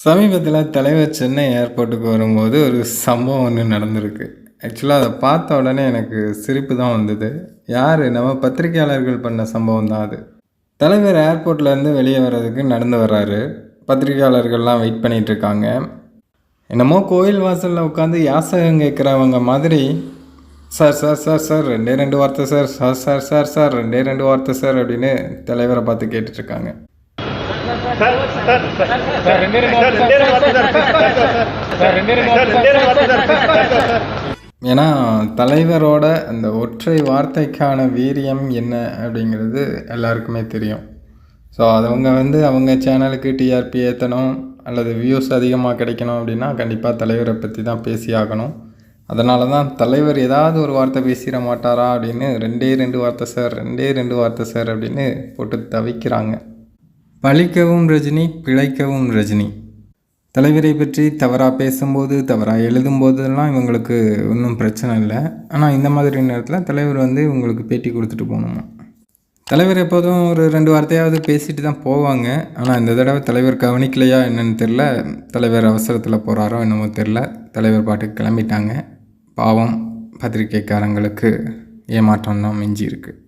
சமீபத்தில் தலைவர் சென்னை ஏர்போர்ட்டுக்கு வரும்போது ஒரு சம்பவம் ஒன்று நடந்திருக்கு. ஆக்சுவலாக அதை பார்த்த உடனே எனக்கு சிரிப்பு தான் வந்தது. யார் நம்ம பத்திரிக்கையாளர்கள் பண்ண சம்பவம் தான் அது. தலைவர் ஏர்போர்ட்லேருந்து வெளியே வர்றதுக்கு நடந்து வர்றாரு. பத்திரிக்கையாளர்கள்லாம் வெயிட் பண்ணிகிட்டு இருக்காங்க. என்னமோ கோயில் வாசலில் உட்காந்து யாசகம் கேட்குறவங்க மாதிரி, சார் சார் சார் சார் ரெண்டே ரெண்டு வார்த்தை sir, sir sir sir sir ரெண்டே ரெண்டு வார்த்தை சார் அப்படின்னு தலைவரை பார்த்து கேட்டுட்ருக்காங்க. ஏன்னா தலைவரோட அந்த ஒற்றை வார்த்தைக்கான வீரியம் என்ன அப்படிங்கிறது எல்லாருக்குமே தெரியும். ஸோ அவங்க அவங்க சேனலுக்கு டிஆர்பி ஏற்றணும் அல்லது வியூஸ் அதிகமாக கிடைக்கணும் அப்படின்னா கண்டிப்பாக தலைவரை பற்றி தான் பேசி ஆகணும். அதனால தான் தலைவர் ஏதாவது ஒரு வார்த்தை பேசிட மாட்டாரா அப்படின்னு ரெண்டே ரெண்டு வார்த்தை சார், ரெண்டே ரெண்டு வார்த்தை சார் அப்படின்னு போட்டு தவிக்கிறாங்க. பழிக்கவும் ரஜினி, பிழைக்கவும் ரஜினி. தலைவரை பற்றி தவறாக பேசும்போது, தவறாக எழுதும்போதெல்லாம் இவங்களுக்கு ஒன்றும் பிரச்சனை இல்லை. ஆனால் இந்த மாதிரி நேரத்தில் தலைவர் இவங்களுக்கு பேட்டி கொடுத்துட்டு போகணுமா. தலைவர் எப்போதும் ஒரு ரெண்டு வார்த்தையாவது பேசிட்டு தான் போவாங்க. ஆனால் இந்த தடவை தலைவர் கவனிக்கலையா என்னன்னு தெரில. தலைவர் அவசரத்தில் போகிறாரோ என்னமோ தெரில. தலைவர் பாட்டுக்கு கிளம்பிட்டாங்க. பாவம், பத்திரிக்கைக்காரங்களுக்கு ஏமாற்றம் தான் மிஞ்சி இருக்குது.